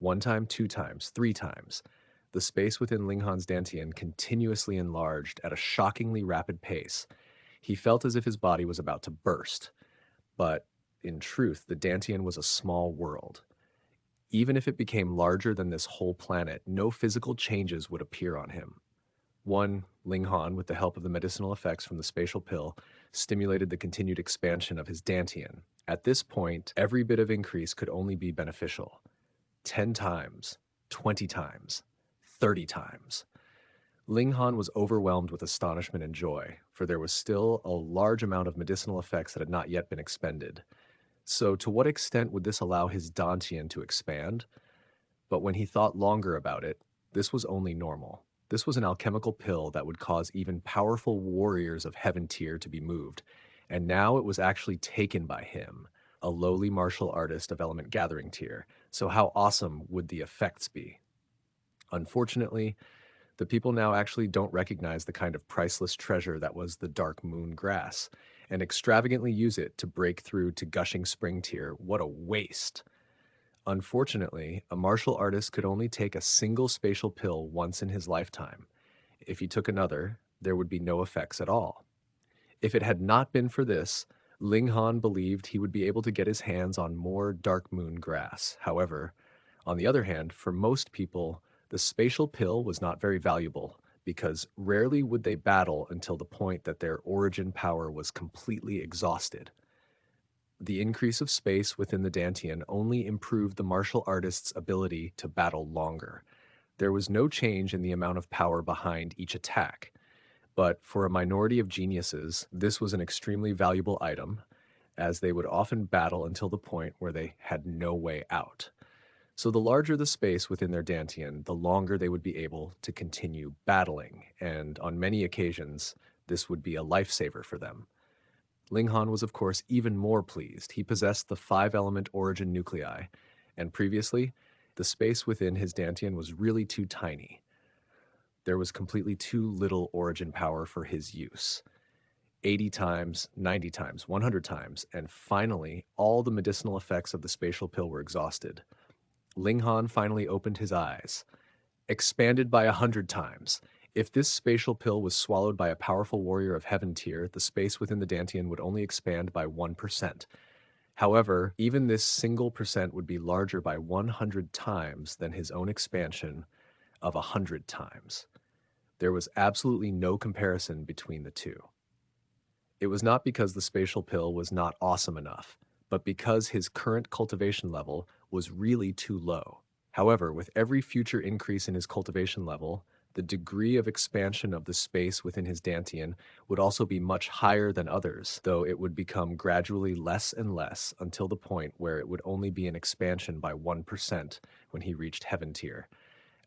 One time, two times, three times. The space within Ling Han's dantian continuously enlarged at a shockingly rapid pace. He felt as if his body was about to burst. But, in truth, the dantian was a small world. Even if it became larger than this whole planet, no physical changes would appear on him. One, Ling Han, with the help of the medicinal effects from the spatial pill, stimulated the continued expansion of his dantian. At this point, every bit of increase could only be beneficial. 10 times, 20 times, 30 times. Ling Han was overwhelmed with astonishment and joy, for there was still a large amount of medicinal effects that had not yet been expended. So to what extent would this allow his dantian to expand? But when he thought longer about it, this was only normal. This was an alchemical pill that would cause even powerful warriors of heaven tier to be moved, and now it was actually taken by him, a lowly martial artist of element gathering tier. So how awesome would the effects be? Unfortunately, the people now actually don't recognize the kind of priceless treasure that was the dark moon grass, and extravagantly use it to break through to gushing spring tier. What a waste! Unfortunately, a martial artist could only take a single spatial pill once in his lifetime. If he took another, there would be no effects at all. If it had not been for this, Ling Han believed he would be able to get his hands on more dark moon grass. However, on the other hand, for most people, the spatial pill was not very valuable because rarely would they battle until the point that their origin power was completely exhausted. The increase of space within the dantian only improved the martial artist's ability to battle longer. There was no change in the amount of power behind each attack. But for a minority of geniuses, this was an extremely valuable item, as they would often battle until the point where they had no way out. So the larger the space within their dantian, the longer they would be able to continue battling, and on many occasions, this would be a lifesaver for them. Ling Han was of course even more pleased. He possessed the 5-element origin nuclei, and previously, the space within his dantian was really too tiny. There was completely too little origin power for his use. 80 times, 90 times, 100 times, and finally, all the medicinal effects of the spatial pill were exhausted. Ling Han finally opened his eyes. Expanded by 100 times. If this spatial pill was swallowed by a powerful warrior of heaven tier, the space within the dantian would only expand by 1%. However, even this single percent would be larger by 100 times than his own expansion of 100 times. There was absolutely no comparison between the two. It was not because the spatial pill was not awesome enough, but because his current cultivation level was really too low. However, with every future increase in his cultivation level, the degree of expansion of the space within his dantian would also be much higher than others, though it would become gradually less and less until the point where it would only be an expansion by 1% when he reached heaven tier.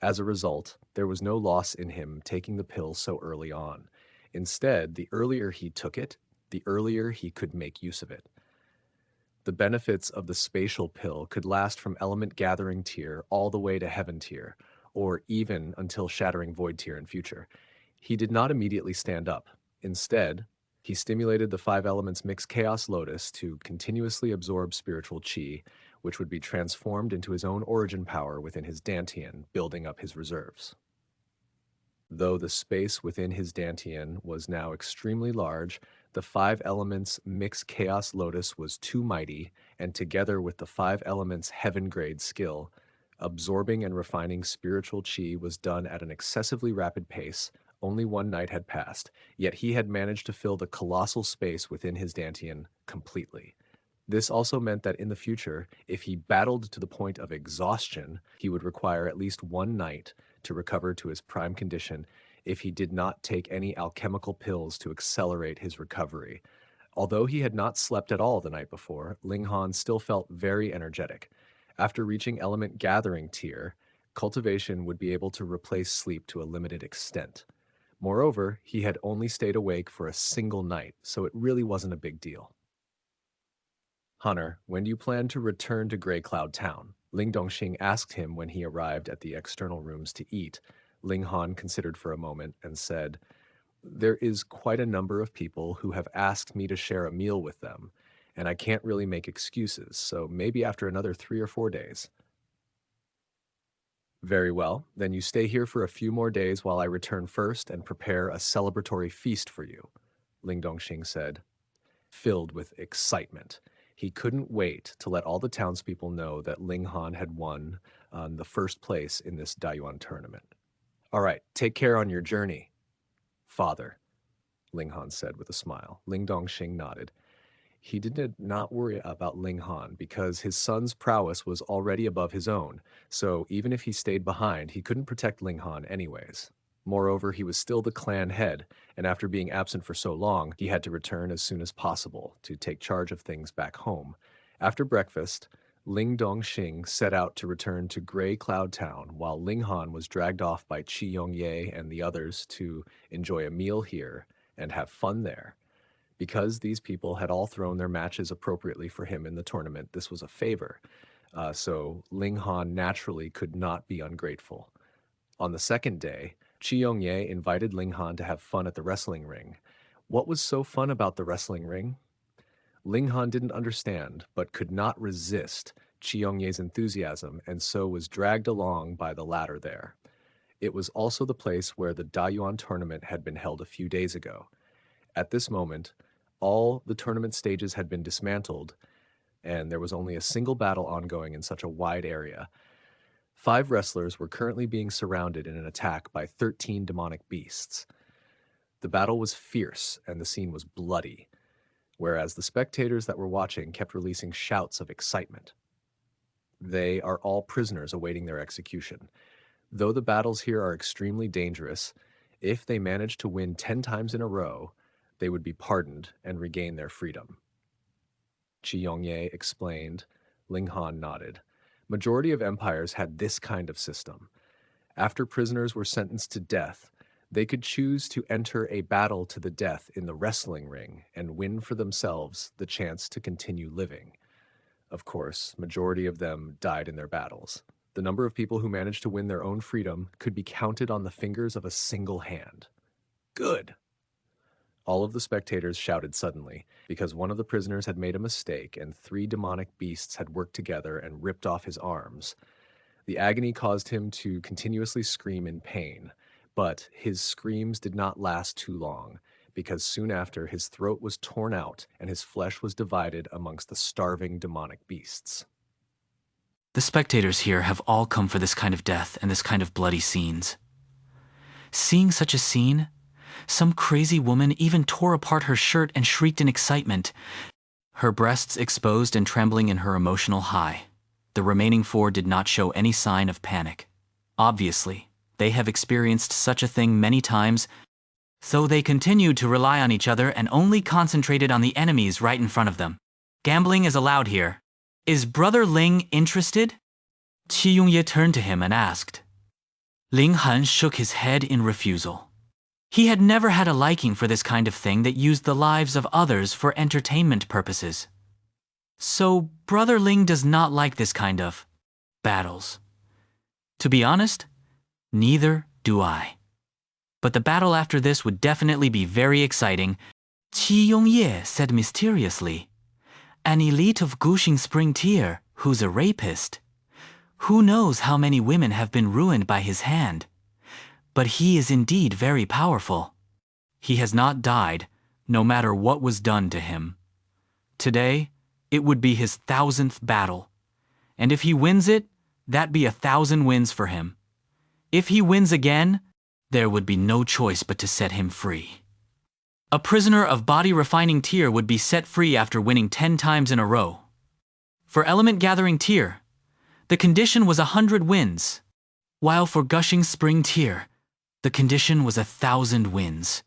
As a result, there was no loss in him taking the pill so early on. Instead, the earlier he took it, the earlier he could make use of it. The benefits of the spatial pill could last from element gathering tier all the way to heaven tier, or even until shattering void tier in future. He did not immediately stand up. Instead, he stimulated the 5 elements mixed chaos lotus to continuously absorb spiritual chi, which would be transformed into his own origin power within his dantian, building up his reserves. Though the space within his dantian was now extremely large, the 5 elements mixed chaos lotus was too mighty, and together with the 5 elements heaven grade skill, absorbing and refining spiritual chi was done at an excessively rapid pace. Only one night had passed, yet he had managed to fill the colossal space within his dantian completely. This also meant that in the future, if he battled to the point of exhaustion, he would require at least one night to recover to his prime condition if he did not take any alchemical pills to accelerate his recovery. Although he had not slept at all the night before, Ling Han still felt very energetic. After reaching element gathering tier, cultivation would be able to replace sleep to a limited extent. Moreover, he had only stayed awake for a single night, so it really wasn't a big deal. Hunter, when do you plan to return to Grey Cloud Town? Ling Dongxing asked him when he arrived at the external rooms to eat. Ling Han considered for a moment and said, "There is quite a number of people who have asked me to share a meal with them, and I can't really make excuses, so maybe after another 3 or 4 days." Very well. Then you stay here for a few more days while I return first and prepare a celebratory feast for you, Ling Dongxing said, filled with excitement. He couldn't wait to let all the townspeople know that Ling Han had won the first place in this Dayuan tournament. All right, take care on your journey, father, Ling Han said with a smile. Ling Dongxing nodded. He did not worry about Ling Han because his son's prowess was already above his own, so even if he stayed behind, he couldn't protect Ling Han anyways. Moreover, he was still the clan head, and after being absent for so long, he had to return as soon as possible to take charge of things back home. After breakfast, Ling Dongxing set out to return to Gray Cloud Town, while Ling Han was dragged off by Qi Yongye and the others to enjoy a meal here and have fun there. Because these people had all thrown their matches appropriately for him in the tournament, this was a favor. So Ling Han naturally could not be ungrateful. On the second day, Qi Yongye invited Ling Han to have fun at the wrestling ring. What was so fun about the wrestling ring? Ling Han didn't understand, but could not resist Qi Yongye's enthusiasm, and so was dragged along by the latter there. It was also the place where the Dayuan tournament had been held a few days ago. At this moment, all the tournament stages had been dismantled, and there was only a single battle ongoing in such a wide area. 5 wrestlers were currently being surrounded in an attack by 13 demonic beasts. The battle was fierce, and the scene was bloody, whereas the spectators that were watching kept releasing shouts of excitement. They are all prisoners awaiting their execution. Though the battles here are extremely dangerous, if they manage to win 10 times in a row, they would be pardoned and regain their freedom. Qi Yongye explained. Ling Han nodded. Majority of empires had this kind of system. After prisoners were sentenced to death, they could choose to enter a battle to the death in the wrestling ring and win for themselves the chance to continue living. Of course, majority of them died in their battles. The number of people who managed to win their own freedom could be counted on the fingers of a single hand. Good! All of the spectators shouted suddenly, because one of the prisoners had made a mistake and 3 demonic beasts had worked together and ripped off his arms. The agony caused him to continuously scream in pain, but his screams did not last too long, because soon after his throat was torn out and his flesh was divided amongst the starving demonic beasts. The spectators here have all come for this kind of death and this kind of bloody scenes. Seeing such a scene, some crazy woman even tore apart her shirt and shrieked in excitement, her breasts exposed and trembling in her emotional high. The remaining 4 did not show any sign of panic. Obviously, they have experienced such a thing many times, so they continued to rely on each other and only concentrated on the enemies right in front of them. Gambling is allowed here. Is Brother Ling interested? Qi Yongye turned to him and asked. Ling Han shook his head in refusal. He had never had a liking for this kind of thing that used the lives of others for entertainment purposes. So Brother Ling does not like this kind of battles. To be honest, neither do I. But the battle after this would definitely be very exciting, Qi Yongye said mysteriously. An elite of Guxing Spring tier who's a rapist. Who knows how many women have been ruined by his hand? But he is indeed very powerful. He has not died, no matter what was done to him. Today, it would be his 1000th battle. And if he wins it, that'd be 1000 wins for him. If he wins again, there would be no choice but to set him free. A prisoner of body refining tier would be set free after winning 10 times in a row. For element gathering tier, the condition was 100 wins, while for gushing spring tier, the condition was 1000 wins.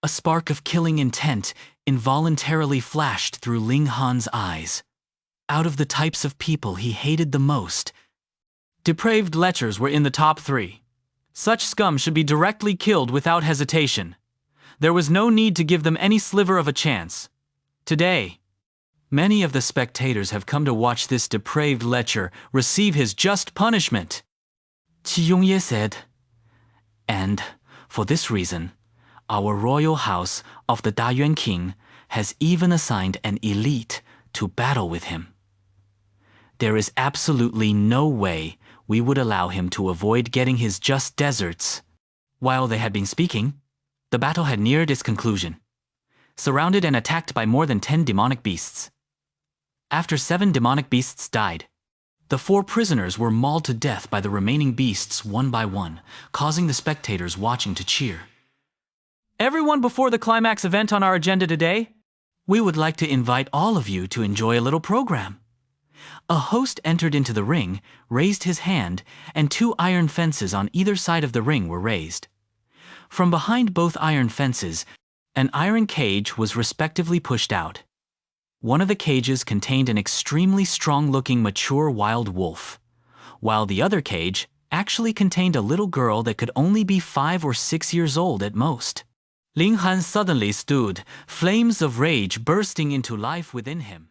A spark of killing intent involuntarily flashed through Ling Han's eyes. Out of the types of people he hated the most, depraved lechers were in the top 3. Such scum should be directly killed without hesitation. There was no need to give them any sliver of a chance. Today, many of the spectators have come to watch this depraved lecher receive his just punishment. Qi Yongye said, and for this reason, our royal house of the Dayuan King has even assigned an elite to battle with him. There is absolutely no way we would allow him to avoid getting his just deserts. While they had been speaking, the battle had neared its conclusion, surrounded and attacked by more than 10 demonic beasts. After 7 demonic beasts died, the 4 prisoners were mauled to death by the remaining beasts one by one, causing the spectators watching to cheer. Everyone, before the climax event on our agenda today, we would like to invite all of you to enjoy a little program. A host entered into the ring, raised his hand, and 2 iron fences on either side of the ring were raised. From behind both iron fences, an iron cage was respectively pushed out. One of the cages contained an extremely strong-looking mature wild wolf, while the other cage actually contained a little girl that could only be 5 or 6 years old at most. Ling Han suddenly stood, flames of rage bursting into life within him.